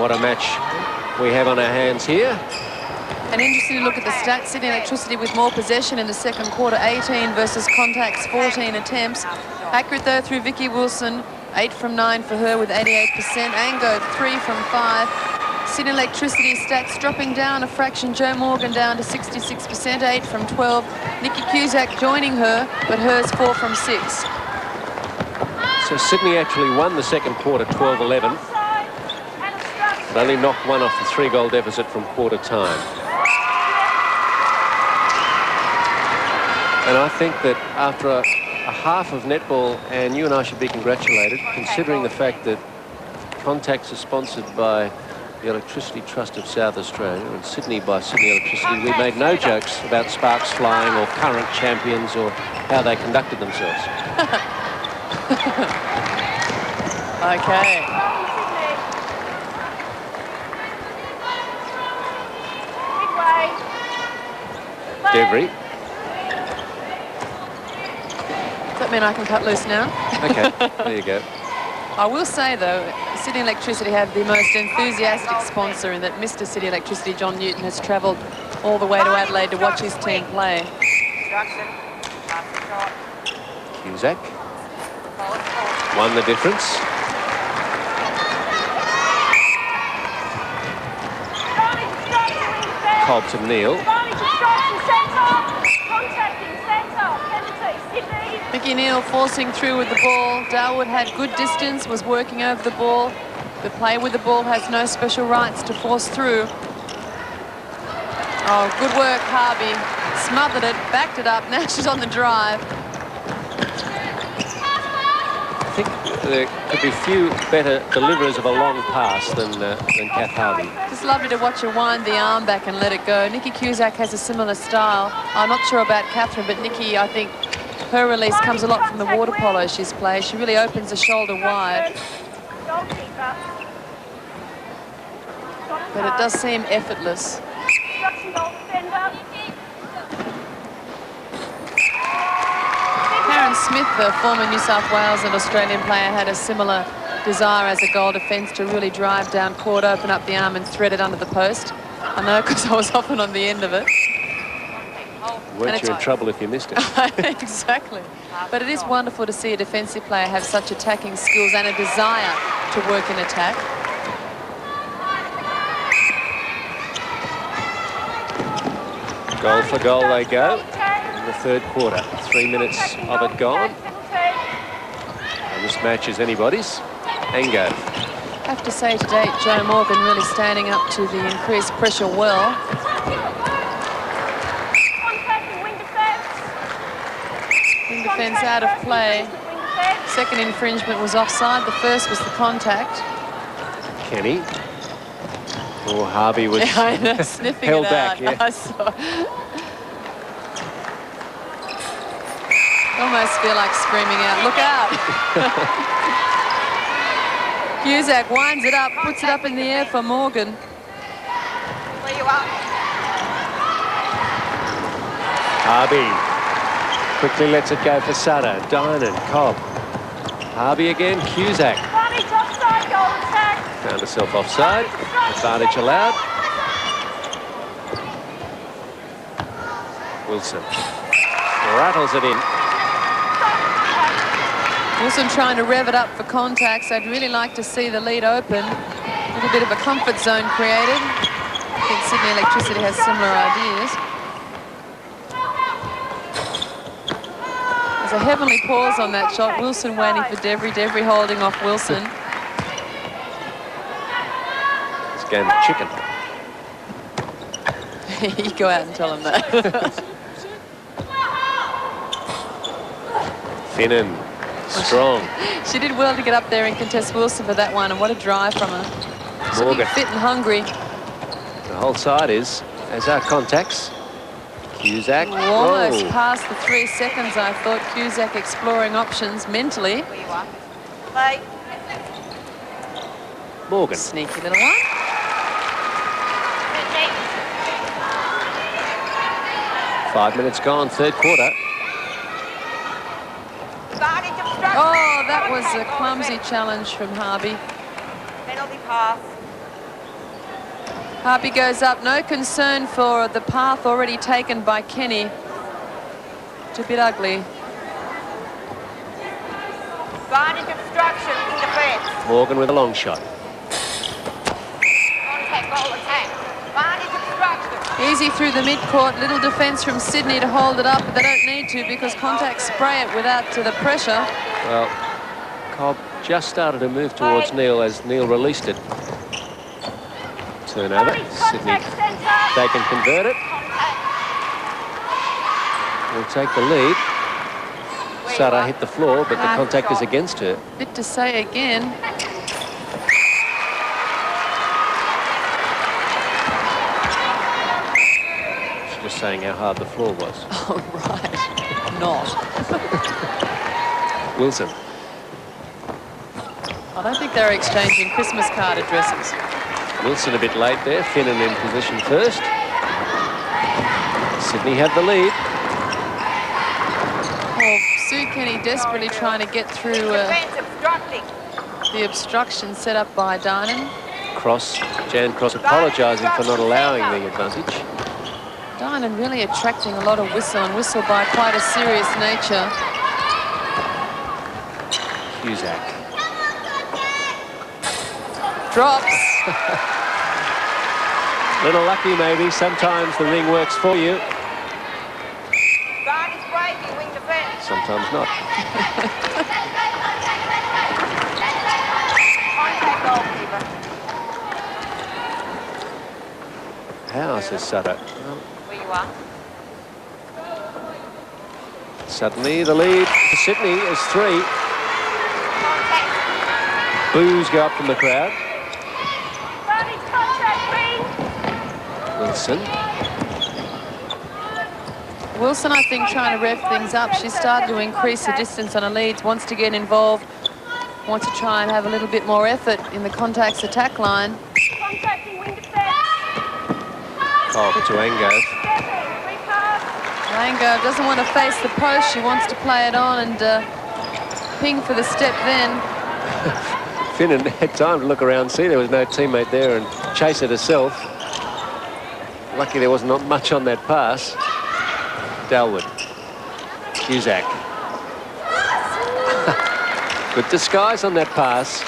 what a match we have on our hands here. And interesting to look at the stats. Sydney Electricity with more possession in the second quarter, 18 versus Contax, 14 attempts. Accurate though through Vicky Wilson, 8 from 9 for her with 88%. Ango, 3 from 5. Sydney Electricity stats dropping down a fraction. Joe Morgan down to 66%, 8 from 12. Nikki Cusack joining her, but hers 4 from 6. So Sydney actually won the second quarter 12-11, but only knocked one off the 3-goal deficit from quarter time. And I think that after a half of netball, and you and I should be congratulated, considering the fact that Contax is sponsored by the Electricity Trust of South Australia and Sydney by Sydney Electricity. We made no jokes about sparks flying or current champions or how they conducted themselves. Okay. Devery. Does that mean I can cut loose now? Okay, there you go. I will say, though, Sydney Electricity have the most enthusiastic sponsor in that Mr. City Electricity, John Newton, has travelled all the way to Adelaide to watch his team play. Cusack won the difference. Cobb to Neil. Mickey Neal forcing through with the ball. Darwood had good distance, was working over the ball. The player with the ball has no special rights to force through. Oh, good work, Harvey. Smothered it, backed it up. Now she's on the drive. I think there could be few better deliverers of a long pass than Kath Harvey. Just lovely to watch her wind the arm back and let it go. Nikki Cusack has a similar style. I'm not sure about Catherine, but Nikki, I think, her release comes a lot from the water polo she's played. She really opens the shoulder wide. But it does seem effortless. Karen Smith, the former New South Wales and Australian player, had a similar desire as a goal defence to really drive down court, open up the arm and thread it under the post. I know because I was often on the end of it. Weren't you in trouble if you missed it? Exactly. But it is wonderful to see a defensive player have such attacking skills and a desire to work in attack. Goal for goal they go in the third quarter. 3 minutes of it gone. And this match is anybody's. Ango. I have to say to date, Joe Morgan really standing up to the increased pressure well. Wing defence out of play. Second infringement was offside. The first was the contact. Kenny. Oh, Harvey was sniffing held it back. out. Yeah. I saw. Almost feel like screaming out, look out. Cusack winds it up, puts it up in the air for Morgan. Harvey quickly lets it go for Sutter. Dynan, Cobb. Harvey again, Cusack. Found herself offside. Advantage allowed. Wilson rattles it in. Wilson trying to rev it up for Contax. I'd really like to see the lead open. A little bit of a comfort zone created. I think Sydney Electricity has similar ideas. There's a heavenly pause on that shot. Wilson waiting for Devery. Devery holding off Wilson. It's a game of chicken. You go out and tell him that. Finnan, strong. She did well to get up there and contest Wilson for that one, and what a drive from her. She'll be fit and hungry. The whole side is, as our Contax. Cusack. Almost past the 3 seconds, I thought. Cusack exploring options mentally. Morgan. Sneaky little one. Five minutes gone, third quarter. Oh, that was a clumsy challenge from Harvey. Penalty pass. Harvey goes up. No concern for the path already taken by Kenny. It's a bit ugly. Advantage obstruction in defence. Morgan with a long shot. Contact, goal attack. Advantage obstruction. Easy through the mid-court. Little defence from Sydney to hold it up, but they don't need to because Contact spray it without the pressure. Well, Cobb just started to move towards Neil as Neil released it. Turnover. Sydney, they can convert it. Will take the lead. Sutter hit the floor, but the contact is against her. Bit to say again. She's just saying how hard the floor was. Oh, right. Not. Wilson. I don't think they're exchanging Christmas card addresses. Wilson a bit late there. Finnan in position first. Sydney have the lead. Oh, Sue Kenny desperately trying to get through the obstruction set up by Dynan. Jan Cross apologising for not allowing the advantage. Dynan really attracting a lot of whistle, and whistle by quite a serious nature. Cusack. Drops. Little lucky maybe. Sometimes the ring works for you. Sometimes not. How, says Sutter. Where you are. Suddenly the lead for Sydney is 3. Boos go up from the crowd. Wilson. Wilson, I think, trying to rev things up. She's started to increase the distance on her leads, wants to get involved, wants to try and have a little bit more effort in the Contact's attack line. Oh, to Angove. Angove doesn't want to face the post. She wants to play it on and ping for the step then. Finnan had time to look around, see there was no teammate there and chase it herself. Lucky there was not much on that pass. Dalwood. Cusack. Good disguise on that pass.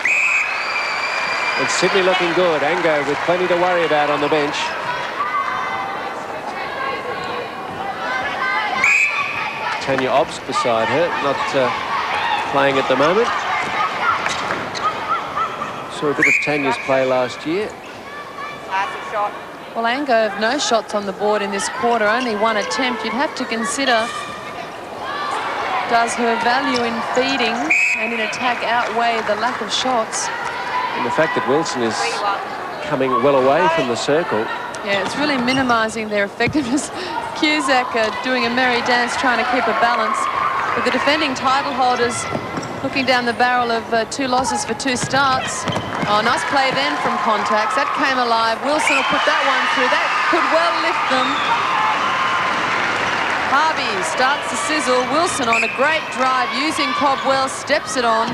And Sydney looking good. Ango with plenty to worry about on the bench. Tanya Obst beside her, not playing at the moment. Saw a bit of Tanya's play last year. Classic shot. Well, Angove, no shots on the board in this quarter, only one attempt. You'd have to consider, does her value in feeding and in attack outweigh the lack of shots? And the fact that Wilson is coming well away from the circle. Yeah, it's really minimising their effectiveness. Cusack doing a merry dance, trying to keep a balance. But the defending title holders looking down the barrel of 2 losses for 2 starts. Oh, nice play then from Contacts. That came alive. Wilson will put that one through. That could well lift them. Harvey starts to sizzle. Wilson on a great drive using Cobb well, steps it on.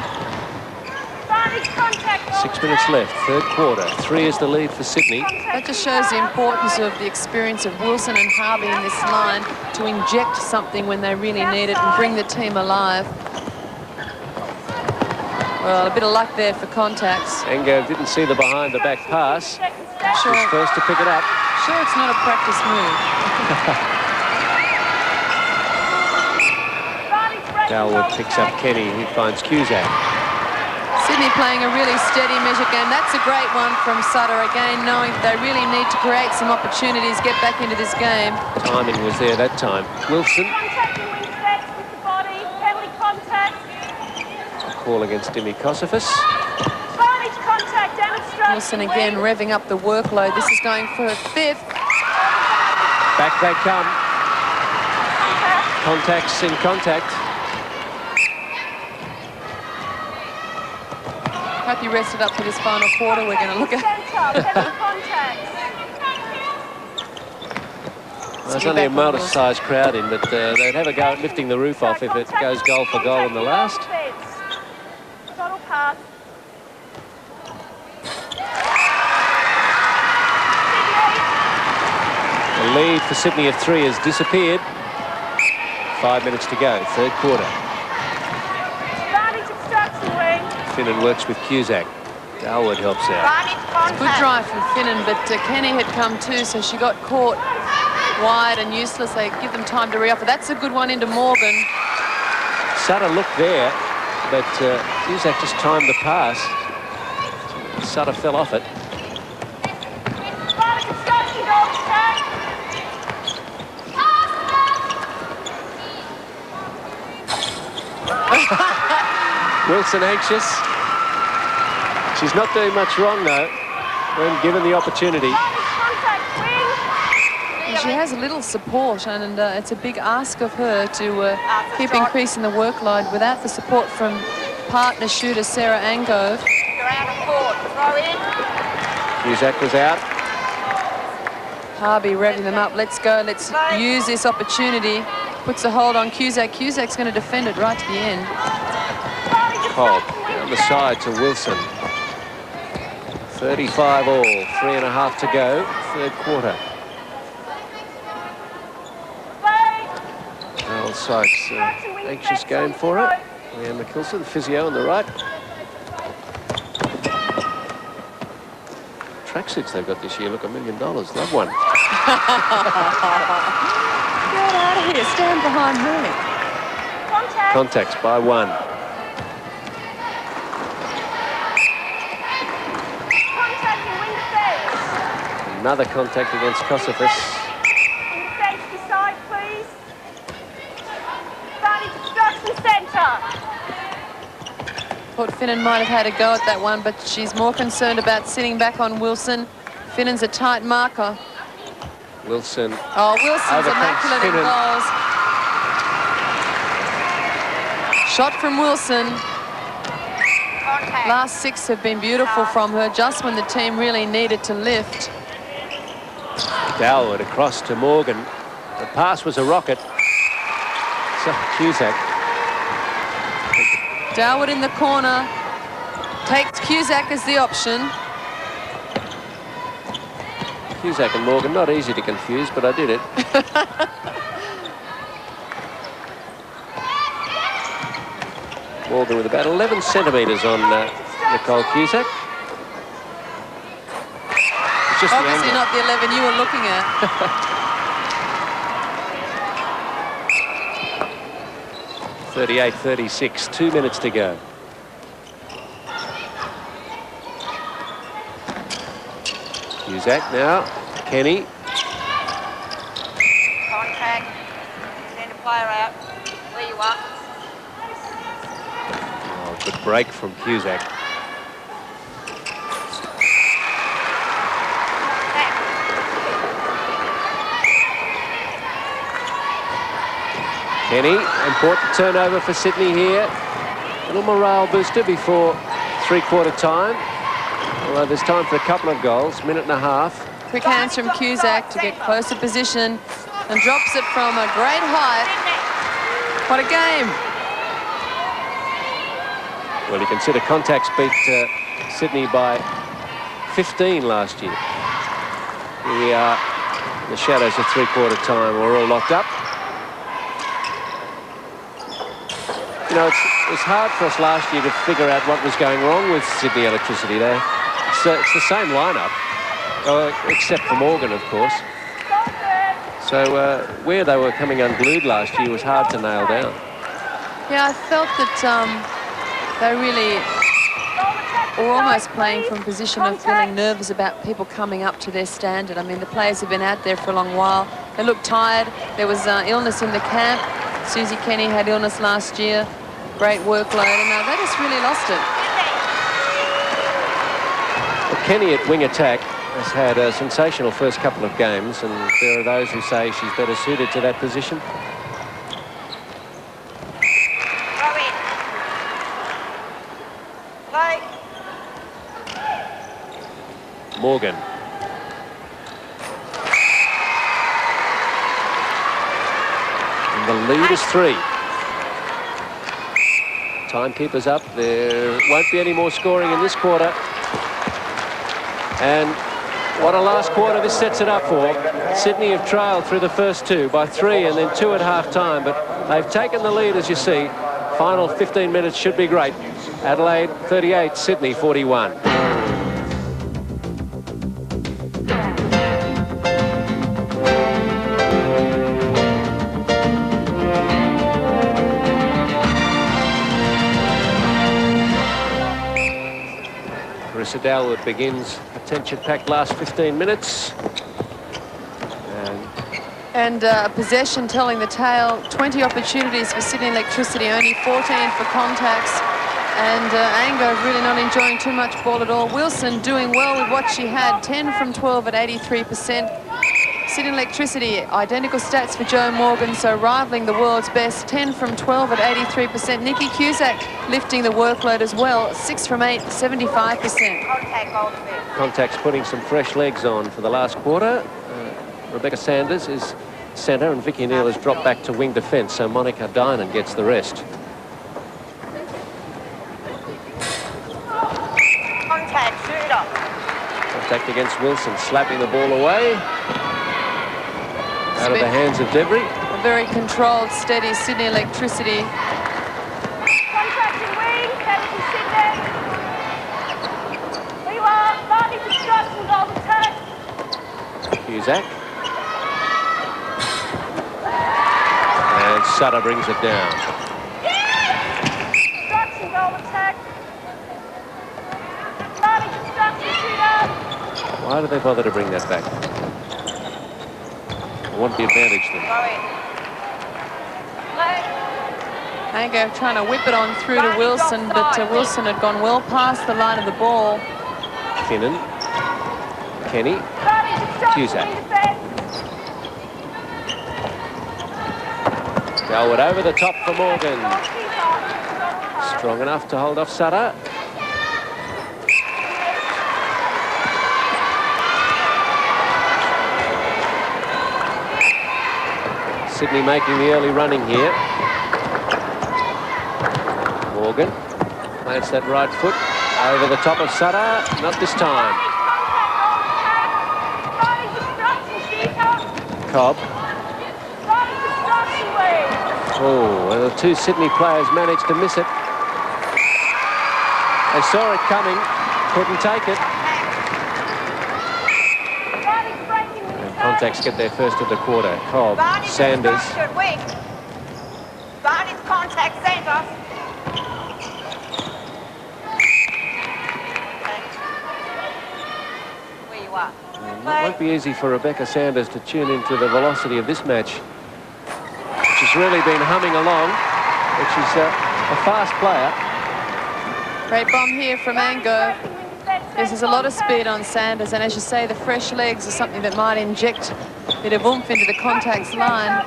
6 minutes left, 3rd quarter. 3 is the lead for Sydney. That just shows the importance of the experience of Wilson and Harvey in this line to inject something when they really need it and bring the team alive. Well, a bit of luck there for Contacts. Ango didn't see the behind the back pass. Sure. She's first to pick it up. Sure, it's not a practice move. Dalwood picks up Kenny, who finds Cusack. Sydney playing a really steady measure game. That's a great one from Sutter. Again, knowing they really need to create some opportunities, get back into this game. Timing was there that time. Wilson. Call against Dimi Kosofis. Wilson again revving up the workload. This is going for a 5th. Back they come. Contacts in contact. Hope you rested up for this final quarter. We're going to look at. There's only a moderate-sized crowd in, but they'd have a go at lifting the roof off if it goes goal for goal in the last. The lead for Sydney of 3 has disappeared. 5 minutes to go, third quarter. Advantage obstruction, wing. Finnan works with Cusack. Darwood helps out. Advantage contact. Good drive from Finnan, but Kenny had come too, so she got caught wide and useless. They give them time to re-offer. That's a good one into Morgan. Sutter looked there, but Cusack just timed the pass. Sutter fell off it. Advantage obstruction, dog attack. Wilson anxious. She's not doing much wrong though, when given the opportunity. Advantage contact, wing. She has a little support, and it's a big ask of her to keep increasing the workload. Without the support from partner shooter Sarah Angove. You're out of court. Throw in. Cusack was out. Harvey revving them up. Let's go. Let's use this opportunity. Puts a hold on Cusack. Cusack's going to defend it right to the end. Cobb down the side to Wilson. 35 all, 3.5 to go, third quarter. Al Sykes, anxious game for it. Leanne McKilson, the physio on the right. Tracksuits they've got this year look $1 million. Love one. Get out of here. Stand behind me. Contact. Contacts by 1. Contact and wing defense. Another contact against Cenovis. Wing defense beside, please. Advantage obstruction centre. Thought Finnan might have had a go at that one, but she's more concerned about sitting back on Wilson. Finnan's a tight marker. Wilson. Oh, Wilson's Overcomes immaculate in Finnan. goals. Shot from Wilson. Contact. Last 6 have been beautiful from her, just when the team really needed to lift. Darwood across to Morgan. The pass was a rocket. So Cusack. Darwood in the corner. Takes Cusack as the option. Cusack and Morgan, not easy to confuse, but I did it. Morgan with about 11 centimetres on Nicole Cusack. It's just Obviously the not the 11 you were looking at. 38-36, 2 minutes to go. Cusack now, Kenny. Contact. Send a player out. Where you are. Oh, good break from Cusack. Kenny, important turnover for Sydney here. A little morale booster before three-quarter time. Although there's time for a couple of goals, minute and a half. Quick hands from Cusack to get closer position and drops it from a great height. What a game. Well, you consider Contacts beat Sydney by 15 last year. Here we are in the shadows of three-quarter time. We're all locked up. You know, it was hard for us last year to figure out what was going wrong with Sydney Electricity there. It's the same lineup, except for Morgan, of course. So where they were coming unglued last year was hard to nail down. Yeah, I felt that they really were almost playing from a position of feeling nervous about people coming up to their standard. I mean, the players have been out there for a long while. They looked tired. There was illness in the camp. Susie Kenny had illness last year. Great workload, and they just really lost it. Well, Kenny at wing attack has had a sensational first couple of games, and there are those who say she's better suited to that position. Morgan. And the lead is 3. Timekeeper's up. There won't be any more scoring in this quarter. And What a last quarter this sets it up for. Sydney have trailed through the first two by 3 and then 2 at half-time, but they've taken the lead, as you see. Final 15 minutes should be great. Adelaide 38, Sydney 41. Adel begins a tension-packed last 15 minutes. And possession telling the tale. 20 opportunities for Sydney Electricity, only 14 for Contax. And Ango really not enjoying too much ball at all. Wilson doing well with what she had, 10 from 12 at 83%. Sydney Electricity, identical stats for Joe Morgan, so rivaling the world's best, 10 from 12 at 83%. Nikki Cusack lifting the workload as well, 6 from 8, 75%. Contax putting some fresh legs on for the last quarter. Rebecca Sanders is centre and Vicky Neal has dropped back to wing defence, so Monica Dinan gets the rest. Contact against Wilson, slapping the ball away. Out of the hands of Debris. A very controlled, steady Sydney Electricity. Contracting wing, 70 Sydney. We are starting construction goal attack. Cusack. And Sutter brings it down. Construction goal attack. Starting construction shooter. Why do they bother to bring that back? Want the advantage then. Ango trying to whip it on through to Wilson, but Wilson had gone well past the line of the ball. Kinnan, Kenny, Cusack. Galwood over the top for Morgan. Strong enough to hold off Sutter. Sydney making the early running here. Morgan plants that right foot over the top of Sutter. Not this time. Cobb. Oh, well, the two Sydney players managed to miss it. They saw it coming, couldn't take it. Contax get their first of the quarter. Cobb, Sanders. Barney's Contact centre. Where you are. It won't be easy for Rebecca Sanders to tune into the velocity of this match, which has really been humming along, which is a fast player. Great bomb here from Ango. There's a lot of speed on Sanders, and as you say, the fresh legs are something that might inject a bit of oomph into the Contax line.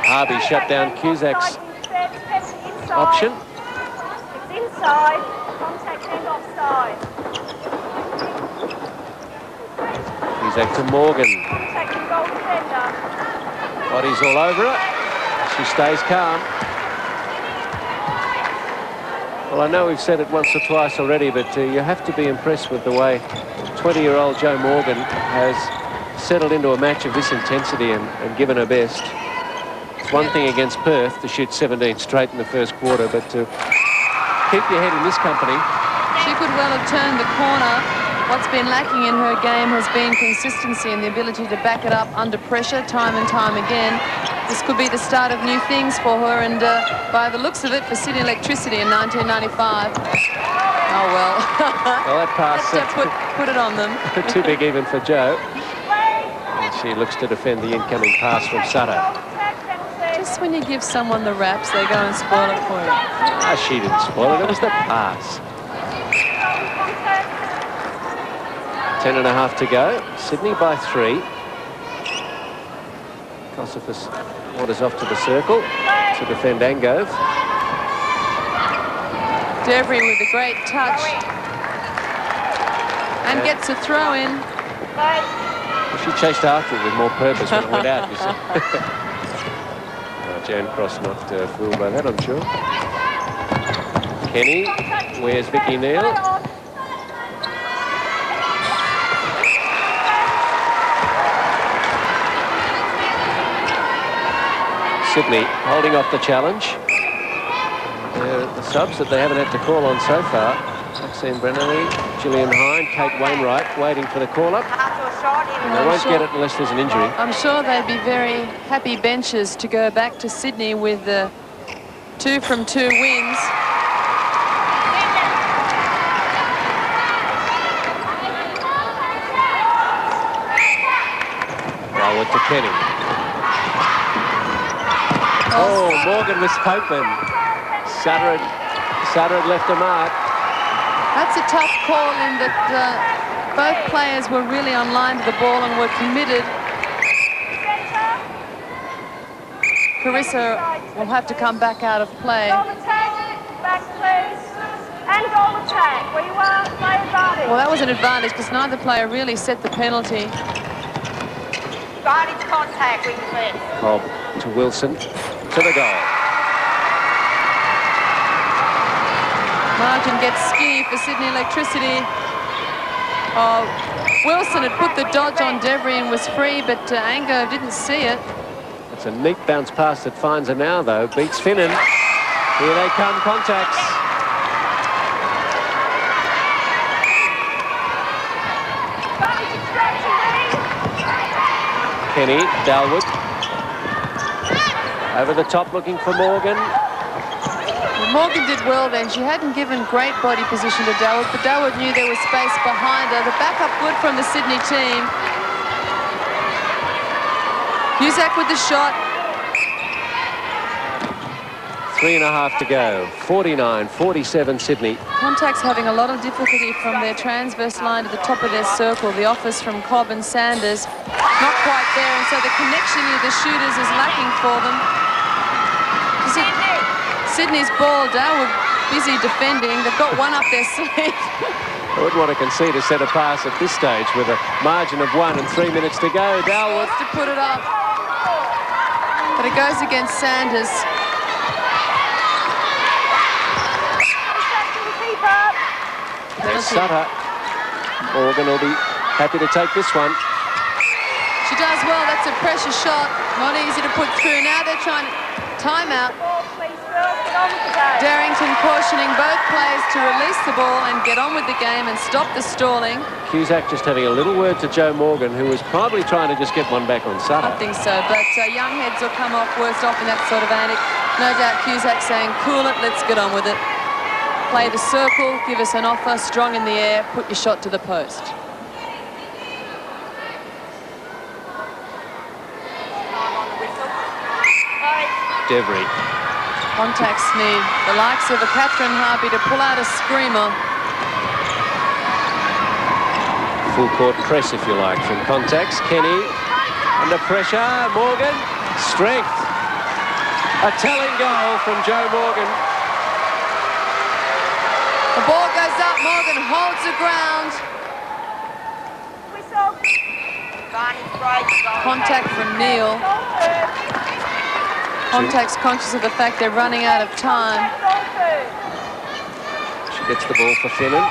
Harvey shut down Cusack's option. It's inside, Contact and offside. Cusack to Morgan. Contact and goal defender. Body's all over her. She stays calm. Well, I know we've said it once or twice already, but you have to be impressed with the way 20-year-old Joe Morgan has settled into a match of this intensity and given her best. It's one thing against Perth to shoot 17 straight in the first quarter, but to keep your head in this company. She could well have turned the corner. What's been lacking in her game has been consistency and the ability to back it up under pressure time and time again. This could be the start of new things for her, and by the looks of it, for Sydney Electricity in 1995. Oh, well. Well, that pass put it on them. Too big even for Joe. And she looks to defend the incoming pass from Sutter. Just when you give someone the raps, they go and spoil it for you. Ah, she didn't spoil it. It was the pass. 10.5 to go. Sydney by 3. Cenovis wanders off to the circle to defend Angove. Debris with a great touch. And gets a throw in. She chased after it with more purpose when it went out, you see. Jan Cross not fooled by that, I'm sure. Kenny, where's Vicky Neal? Sydney holding off the challenge. The subs that they haven't had to call on so far. Maxine Brennelly, Gillian Hine, Kate Wainwright waiting for the call-up. They won't get it unless there's an injury. I'm sure they'd be very happy benches to go back to Sydney with 2 from 2 wins. Forward to Kenny. Oh, Morgan was hoping. Sutter had left a mark. That's a tough call in that both players were really online to the ball and were committed. Carissa will have to come back out of play. Goal attack, back please. And goal attack, where you are, play advantage. Well, that was an advantage because neither player really set the penalty. Advantage contact, we can Cobb to Wilson, to the goal. Margin gets skinny for Sydney Electricity. Oh, Wilson had put the dodge on Devry and was free, but Ango didn't see it. It's a neat bounce pass that finds her now, though. Beats Finnan. Here they come, Contacts. Kenny, Dalwood. Over the top looking for Morgan. Morgan did well then. She hadn't given great body position to Dalwood, but Dalwood knew there was space behind her. The backup good from the Sydney team. Cusack with the shot. 3.5 to go. 49-47 Sydney. Contacts having a lot of difficulty from their transverse line to the top of their circle. The office from Cobb and Sanders not quite there, and so the connection with the shooters is lacking for them. Sydney's ball, Dalwood busy defending. They've got one up their sleeve. I wouldn't want to concede a set of pass at this stage with a margin of 1 and 3 minutes to go. Dalwood to put it up, but it goes against Sanders. There's Sutter. Morgan will be happy to take this one. She does well. That's a pressure shot. Not easy to put through. Now they're trying to time out. Darrington cautioning both players to release the ball and get on with the game and stop the stalling. Cusack just having a little word to Joe Morgan, who was probably trying to just get one back on Sutter. I think so, but young heads will come off worst off in that sort of antic. No doubt Cusack saying, cool it, let's get on with it. Play the circle, give us an offer, strong in the air, put your shot to the post. Devry. Contacts need the likes of a Catherine Harvey to pull out a screamer. Full court press, if you like, from Contacts. Kenny under pressure. Morgan, strength. A telling goal from Joe Morgan. The ball goes up. Morgan holds the ground. Contact from Neal. Contact's conscious of the fact they're running out of time. She gets the ball for Finnan.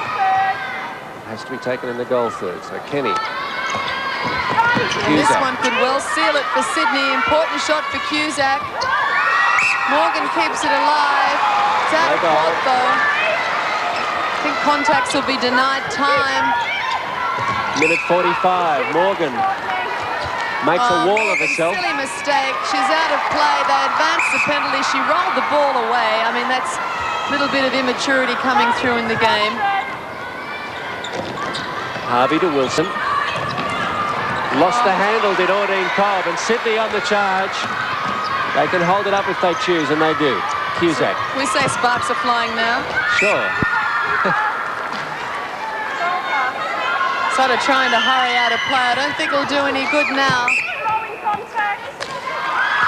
Has to be taken in the goal third. So Kenny. This one could well seal it for Sydney. Important shot for Cusack. Morgan keeps it alive. It's out of court though. I think Contacts will be denied time. Minute 45. Morgan makes a wall of herself. Silly mistake. She's out of play. They advanced the penalty. She rolled the ball away. I mean, that's a little bit of immaturity coming through in the game. Harvey to Wilson. Lost the handle, did Ordine Cobb, and Sydney on the charge. They can hold it up if they choose, and they do. Cusack. We say sparks are flying now. Sure. Sort of trying to hurry out a play. I don't think it'll do any good now.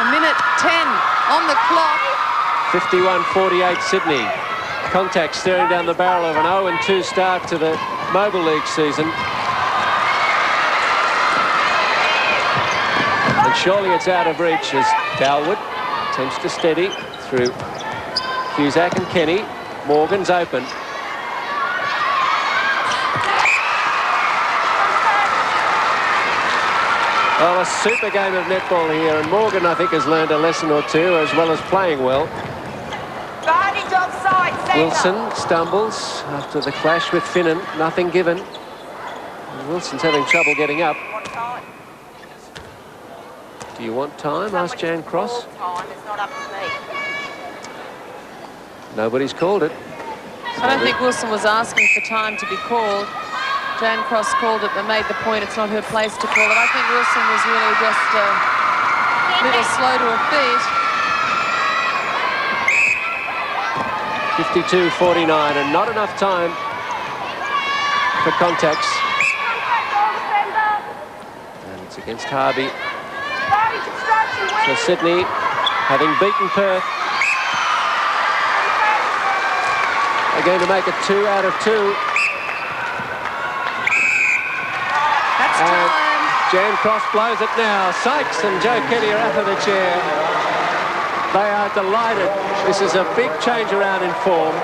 A minute 10 on the clock. 51-48 Sydney. Contact staring down the barrel of an 0-2 start to the Mobil League season. And surely it's out of reach as Dalwood Attempts to steady through Cusack and Kenny. Morgan's open. Well, a super game of netball here, and Morgan, I think, has learned a lesson or two, as well as playing well. Wilson stumbles after the clash with Finnan. Nothing given. And Wilson's having trouble getting up. Do you want time? Asked Jan Cross. Nobody's called it. I don't think Wilson was asking for time to be called. Jan Cross called it but made the point it's not her place to call it. I think Wilson was really just a little slow to her feet. 52-49, and not enough time for contacts. And it's against Harvey. So Sydney, having beaten Perth, are going to make it 2 out of 2. That's and time. Jan Cross blows it now. Sykes and Joe Kenny are out of the chair. They are delighted. This is a big change around in form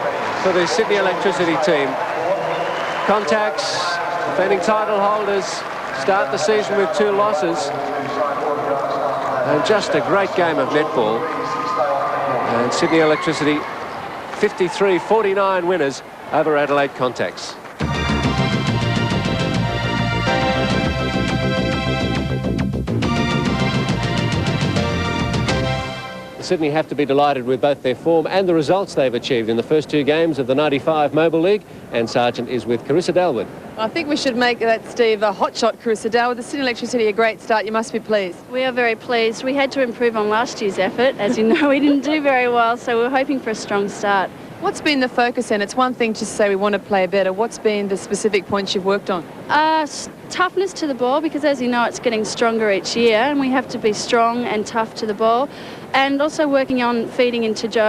for the Sydney Electricity team. Contacts, defending title holders, start the season with 2 losses. And just a great game of netball. And Sydney Electricity, 53-49 winners over Adelaide Contacts. Sydney have to be delighted with both their form and the results they've achieved in the first 2 games of the 95 Mobil League, and Sargent is with Carissa Dalwood. I think we should make that, Steve, a hot shot, Carissa Dalwood. The Sydney Electricity, a great start. You must be pleased. We are very pleased. We had to improve on last year's effort. As you know, we didn't do very well, so we're hoping for a strong start. What's been the focus then? It's one thing to say we want to play better. What's been the specific points you've worked on? Toughness to the ball, because as you know, it's getting stronger each year, and we have to be strong and tough to the ball. And also working on feeding into Jo.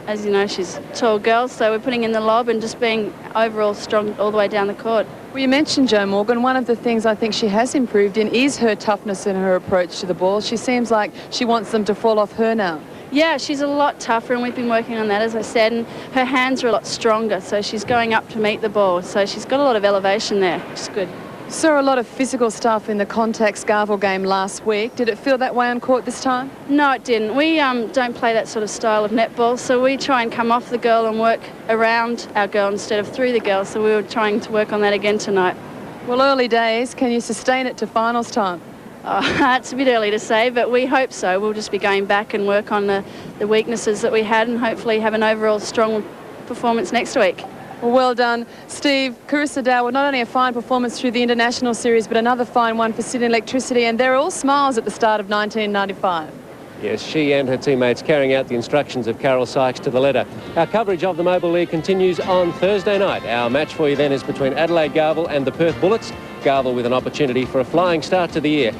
As you know, she's a tall girl, so we're putting in the lob and just being overall strong all the way down the court. Well, you mentioned Jo Morgan. One of the things I think she has improved in is her toughness and her approach to the ball. She seems like she wants them to fall off her now. Yeah, she's a lot tougher, and we've been working on that, as I said, and her hands are a lot stronger, so she's going up to meet the ball. So she's got a lot of elevation there, which is good. Saw a lot of physical stuff in the Contacts Garville game last week. Did it feel that way on court this time? No, it didn't. We don't play that sort of style of netball, so we try and come off the girl and work around our girl instead of through the girl, so we were trying to work on that again tonight. Well, early days. Can you sustain it to finals time? It's a bit early to say, but we hope so. We'll just be going back and work on the weaknesses that we had and hopefully have an overall strong performance next week. Well done, Steve. Carissa Dalwood, not only a fine performance through the international series, but another fine one for Sydney Electricity, and they're all smiles at the start of 1995. Yes, she and her teammates carrying out the instructions of Carol Sykes to the letter. Our coverage of the Mobil League continues on Thursday night. Our match for you then is between Adelaide Garville and the Perth Bullets. Garville with an opportunity for a flying start to the year.